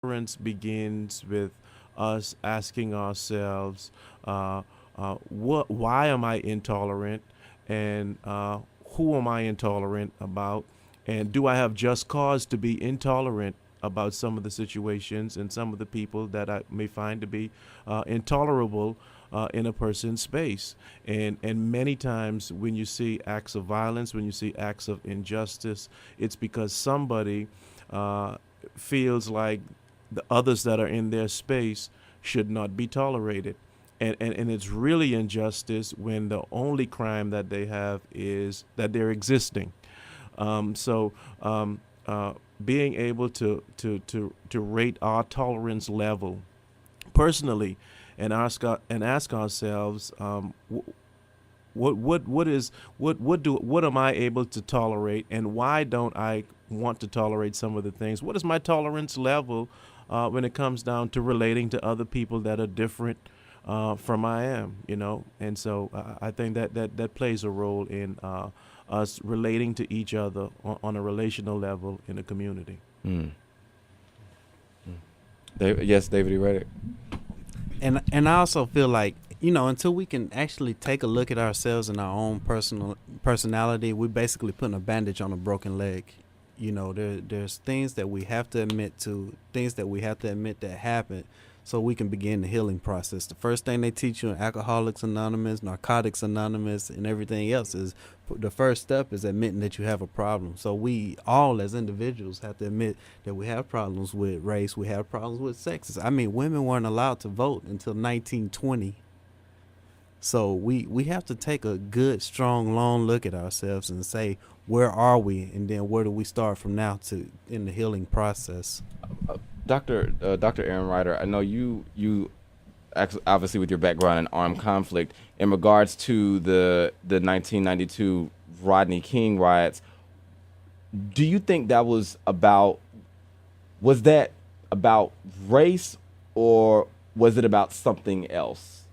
tolerance begins with us asking ourselves, why am I intolerant, and who am I intolerant about, and do I have just cause to be intolerant about some of the situations and some of the people that I may find to be intolerable in a person's space. And many times when you see acts of violence, when you see acts of injustice, it's because somebody uh, feels like the others that are in their space should not be tolerated. And it's really injustice when the only crime that they have is that they're existing. So being able to rate our tolerance level personally, and ask ourselves, what am I able to tolerate, and why don't I want to tolerate some of the things? What is my tolerance level when it comes down to relating to other people that are different from I am, And so I think that plays a role in us relating to each other on a relational level in a community. Mm. Yes, David, you read it. And I also feel like, until we can actually take a look at ourselves and our own personality, we're basically putting a bandage on a broken leg. There's things that we have to admit to, things that we have to admit that happened, so we can begin the healing process. The first thing they teach you in Alcoholics Anonymous, Narcotics Anonymous, and everything else is the first step is admitting that you have a problem. So we all as individuals have to admit that we have problems with race, we have problems with sexism. I mean, women weren't allowed to vote until 1920. So we have to take a good, strong, long look at ourselves and say, where are we? And then where do we start from now to in the healing process? Dr. Aaron Ryder, I know you obviously with your background in armed conflict, in regards to the 1992 Rodney King riots, do you think was that about race, or was it about something else?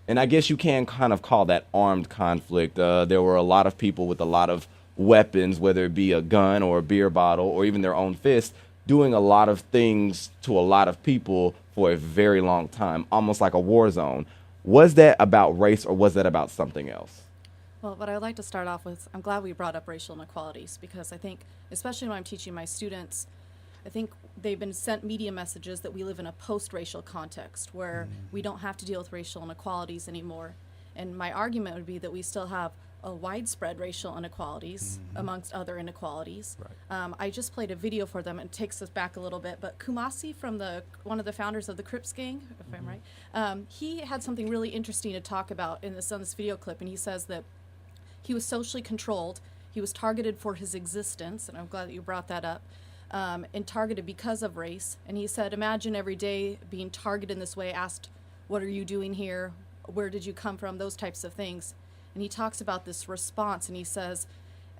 And I guess you can kind of call that armed conflict. There were a lot of people with a lot of weapons, whether it be a gun or a beer bottle or even their own fist, doing a lot of things to a lot of people for a very long time, almost like a war zone. Was that about race, or was that about something else? Well, what I would like to start off with, I'm glad we brought up racial inequalities, because I think, especially when I'm teaching my students, I think they've been sent media messages that we live in a post-racial context where we don't have to deal with racial inequalities anymore. And my argument would be that we still have a widespread racial inequalities amongst other inequalities. Right. I just played a video for them, and it takes us back a little bit, but Kumasi from one of the founders of the Crips gang, if I'm right, he had something really interesting to talk about on this video clip, and he says that he was socially controlled, he was targeted for his existence, and I'm glad that you brought that up, and targeted because of race. And he said, imagine every day being targeted in this way, asked, what are you doing here? Where did you come from? Those types of things. And he talks about this response, and he says,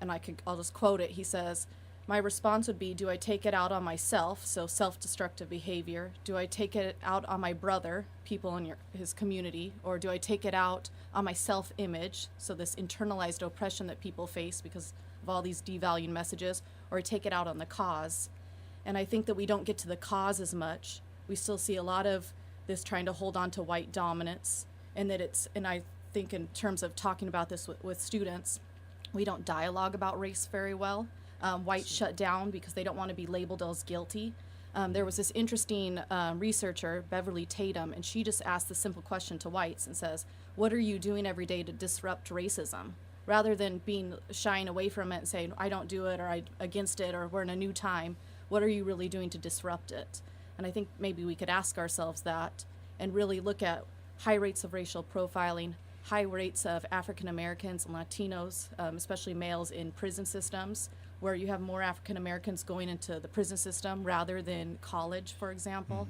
and I'll just quote it, he says, my response would be, do I take it out on myself, so self-destructive behavior? Do I take it out on my brother, people in his community? Or do I take it out on my self-image, so this internalized oppression that people face because of all these devaluing messages? Or I take it out on the cause? And I think that we don't get to the cause as much. We still see a lot of this trying to hold on to white dominance, and I think in terms of talking about this with students, we don't dialogue about race very well. Whites shut down because they don't want to be labeled as guilty. There was this interesting researcher, Beverly Tatum, and she just asked the simple question to whites and says, what are you doing every day to disrupt racism? Rather than shying away from it and saying, I don't do it, or I'm against it, or we're in a new time, what are you really doing to disrupt it? And I think maybe we could ask ourselves that and really look at high rates of racial profiling, high rates of African Americans and Latinos, especially males in prison systems, where you have more African Americans going into the prison system rather than college, for example.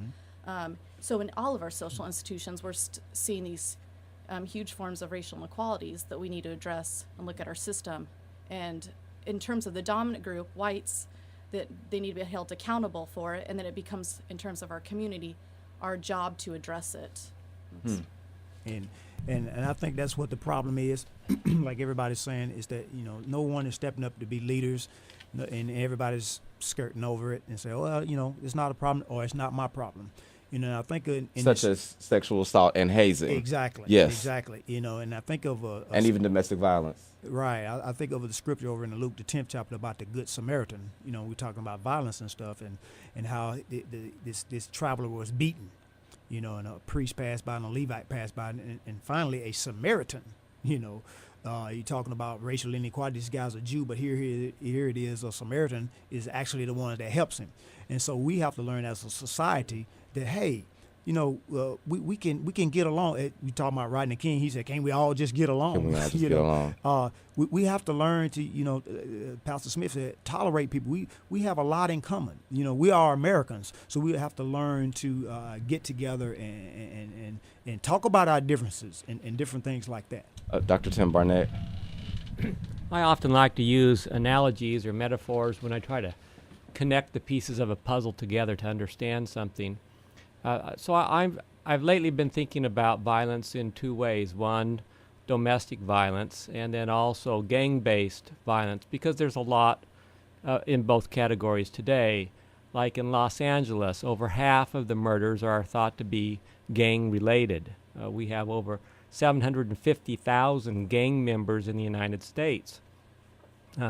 So in all of our social institutions, we're seeing these huge forms of racial inequalities that we need to address and look at our system. And in terms of the dominant group, whites, that they need to be held accountable for it, and then it becomes, in terms of our community, our job to address it. And I think that's what the problem is. Like everybody's saying, is that no one is stepping up to be leaders, and everybody's skirting over it and say, well, it's not a problem or it's not my problem. I think such as sexual assault and hazing. Exactly. Yes. Exactly. And I think of and even domestic violence. Right. I think of the scripture over in the Luke the 10th chapter about the Good Samaritan. We're talking about violence and stuff, and how this traveler was beaten. And a priest passed by and a Levite passed by, and finally a Samaritan. You're talking about racial inequality. This guy's a Jew, but here it is. A Samaritan is actually the one that helps him, and so we have to learn as a society that, hey, we can get along. We talking about Rodney King. He said, "Can't we all just get along?" Can we all just get along? We have to learn to, Pastor Smith said, tolerate people. We have a lot in common. We are Americans, so we have to learn to get together and talk about our differences and different things like that. Dr. Tim Barnett. I often like to use analogies or metaphors when I try to connect the pieces of a puzzle together to understand something. So I've lately been thinking about violence in two ways. One, domestic violence, and then also gang-based violence, because there's a lot in both categories today. Like in Los Angeles, over half of the murders are thought to be gang-related. We have over 750,000 gang members in the United States.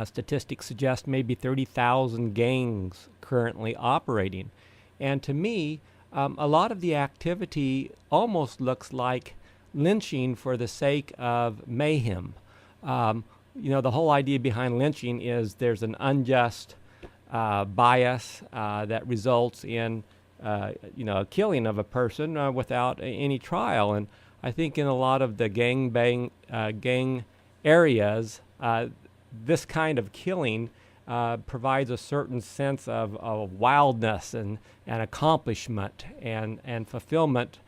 Statistics suggest maybe 30,000 gangs currently operating. And to me, a lot of the activity almost looks like lynching for the sake of mayhem. The whole idea behind lynching is there's an unjust bias that results in a killing of a person without any trial. And I think in a lot of the gang areas, this kind of killing provides a certain sense of wildness and accomplishment and fulfillment,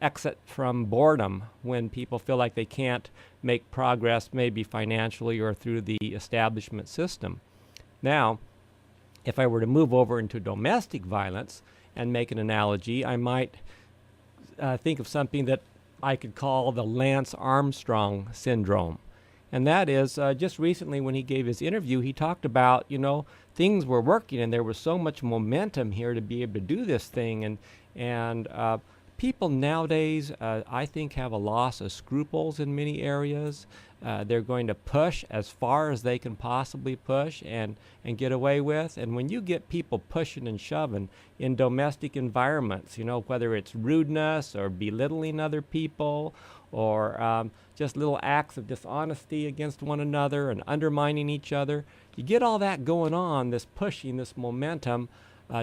exit from boredom when people feel like they can't make progress, maybe financially or through the establishment system. Now, if I were to move over into domestic violence and make an analogy, I might think of something that I could call the Lance Armstrong syndrome. And that is, just recently when he gave his interview, he talked about, things were working and there was so much momentum here to be able to do this thing. And people nowadays, I think, have a loss of scruples in many areas. They're going to push as far as they can possibly push and get away with. And when you get people pushing and shoving in domestic environments, whether it's rudeness or belittling other people or just little acts of dishonesty against one another and undermining each other, you get all that going on, this pushing, this momentum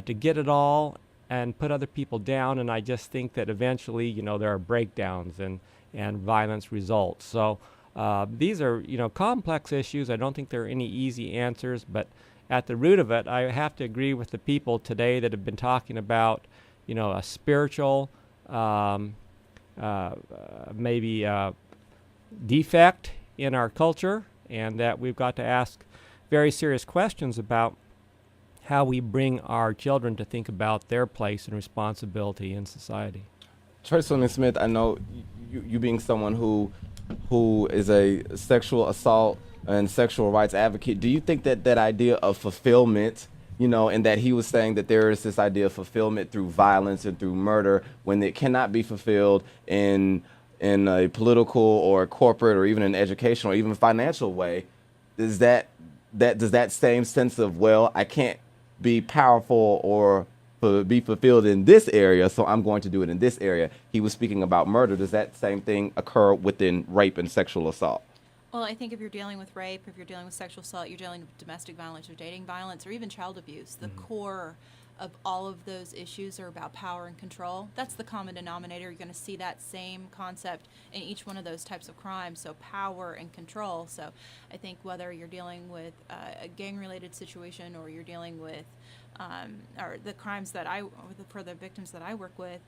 to get it all and put other people down. And I just think that eventually, there are breakdowns and violence results. So these are, complex issues. I don't think there are any easy answers, but at the root of it, I have to agree with the people today that have been talking about, a spiritual, maybe defect in our culture, and that we've got to ask very serious questions about how we bring our children to think about their place and responsibility in society. Trayvon Smith, I know you being someone who is a sexual assault and sexual rights advocate, do you think that idea of fulfillment, and that he was saying that there is this idea of fulfillment through violence and through murder when it cannot be fulfilled in a political or corporate or even an educational or even financial way, does that same sense of, well, I can't be powerful or be fulfilled in this area, so I'm going to do it in this area? He was speaking about murder. Does that same thing occur within rape and sexual assault? Well, I think if you're dealing with rape, if you're dealing with sexual assault, you're dealing with domestic violence or dating violence or even child abuse, the core of all of those issues are about power and control. That's the common denominator. You're going to see that same concept in each one of those types of crimes, so power and control. So I think whether you're dealing with a gang-related situation or you're dealing with or the crimes that for the victims that I work with,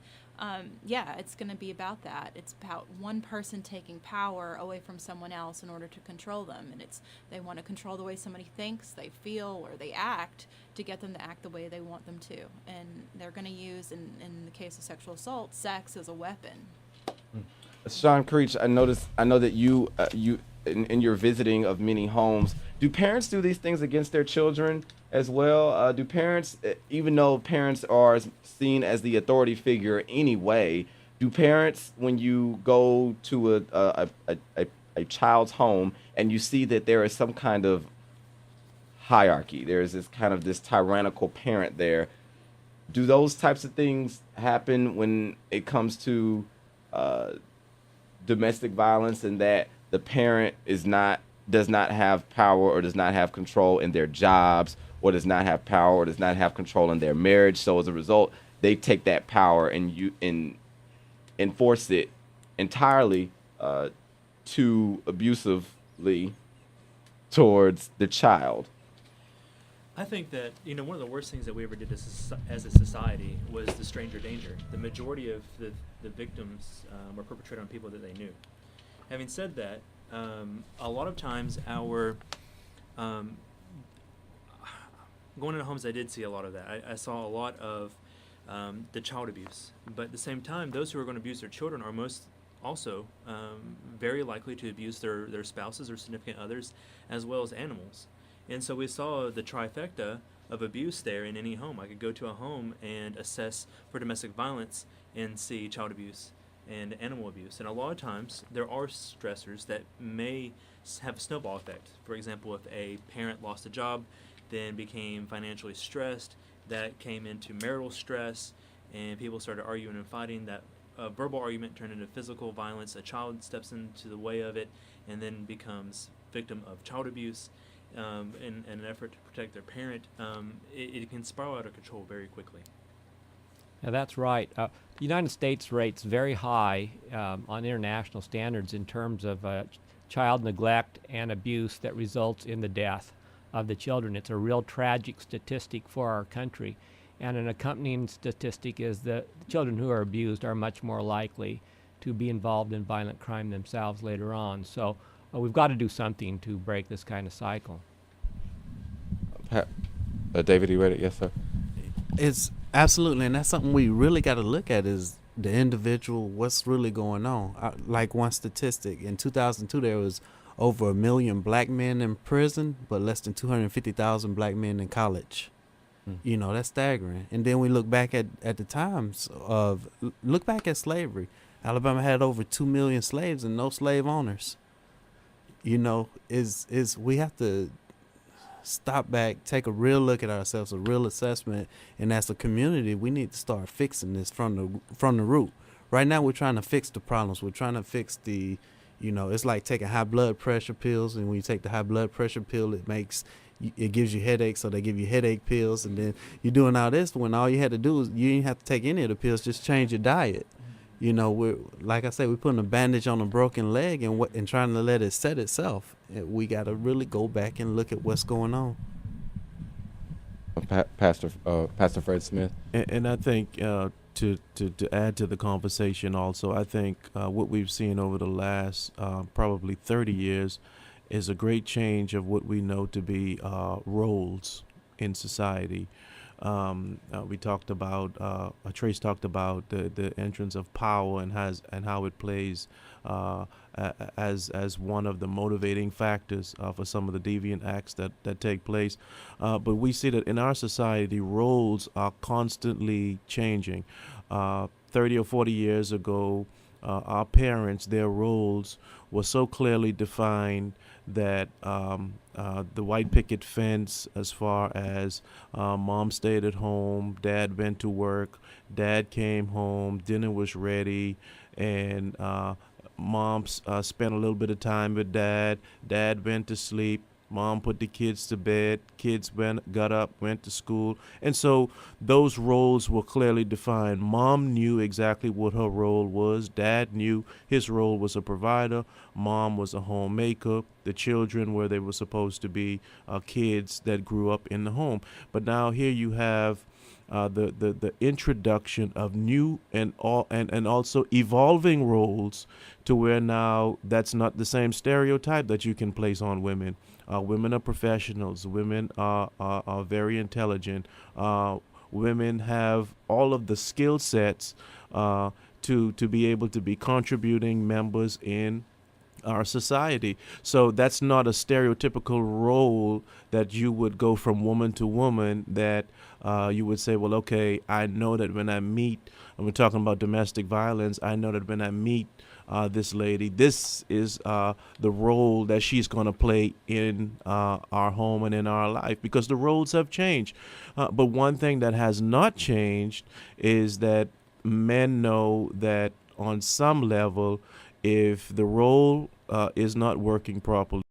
it's going to be about that. It's about one person taking power away from someone else in order to control them. And they want to control the way somebody thinks, they feel, or they act to get them to act the way they want them to. And they're going to use, in the case of sexual assault, sex as a weapon. Sean Creech, I know that you in your visiting of many homes, do parents do these things against their children as well? Do parents, even though parents are seen as the authority figure anyway, do parents, when you go to a child's home and you see that there is some kind of hierarchy, there is this kind of this tyrannical parent there, do those types of things happen when it comes to domestic violence, and that the parent does not have power or does not have control in their jobs, or does not have power or does not have control in their marriage? So as a result, they take that power and enforce it entirely too abusively towards the child. I think that, one of the worst things that we ever did as a society was the stranger danger. The majority of the victims were perpetrated on people that they knew. Having said that, a lot of times going into homes, I did see a lot of that. I saw a lot of the child abuse. But at the same time, those who are going to abuse their children are most also very likely to abuse their spouses or significant others, as well as animals. And so we saw the trifecta of abuse there in any home. I could go to a home and assess for domestic violence and see child abuse and animal abuse. And a lot of times there are stressors that may have a snowball effect. For example, if a parent lost a job, then became financially stressed, that came into marital stress, and people started arguing and fighting. That verbal argument turned into physical violence. A child steps into the way of it and then becomes victim of child abuse. In an effort to protect their parent, it can spiral out of control very quickly. Yeah, that's right. The United States rates very high on international standards in terms of child neglect and abuse that results in the death of the children. It's a real tragic statistic for our country. And an accompanying statistic is that children who are abused are much more likely to be involved in violent crime themselves later on. So we've got to do something to break this kind of cycle. David, you ready? Yes, sir. It's absolutely, and that's something we really got to look at is the individual, what's really going on. Like one statistic, in 2002 there was over 1 million black men in prison, but less than 250,000 black men in college. That's staggering. And then we look back at the times of, look back at slavery. Alabama had over 2 million slaves and no slave owners. We have to stop back, take a real look at ourselves, a real assessment, and as a community, we need to start fixing this from the root. Right now, we're trying to fix the problems. We're trying to fix it's like taking high blood pressure pills, and when you take the high blood pressure pill, it gives you headaches, so they give you headache pills, and then you're doing all this when all you had to do is you didn't have to take any of the pills, just change your diet. We're, like I said, we're putting a bandage on a broken leg and trying to let it set itself. We got to really go back and look at what's going on. Pastor Fred Smith. And I think to add to the conversation also, I think what we've seen over the last probably 30 years is a great change of what we know to be roles in society. We talked about Trace talked about the entrance of power and how it plays as one of the motivating factors for some of the deviant acts that take place. But we see that in our society, roles are constantly changing. 30 or 40 years ago, our parents, their roles were so clearly defined that the white picket fence, as far as mom stayed at home, dad went to work, dad came home, dinner was ready, and mom spent a little bit of time with dad went to sleep, mom put the kids to bed, kids got up, went to school. And so those roles were clearly defined. Mom knew exactly what her role was. Dad knew his role was a provider. Mom was a homemaker. The children where they were supposed to be kids that grew up in the home. But now here you have the introduction of new and also evolving roles to where now that's not the same stereotype that you can place on women. Women are professionals. Women are very intelligent. Women have all of the skill sets to be able to be contributing members in our society. So that's not a stereotypical role that you would go from woman to woman, that you would say, well, okay, I know that when I meet, and we're talking about domestic violence, I know that when I meet this lady, this is the role that she's going to play in our home and in our life, because the roles have changed. But one thing that has not changed is that men know that on some level, if the role is not working properly,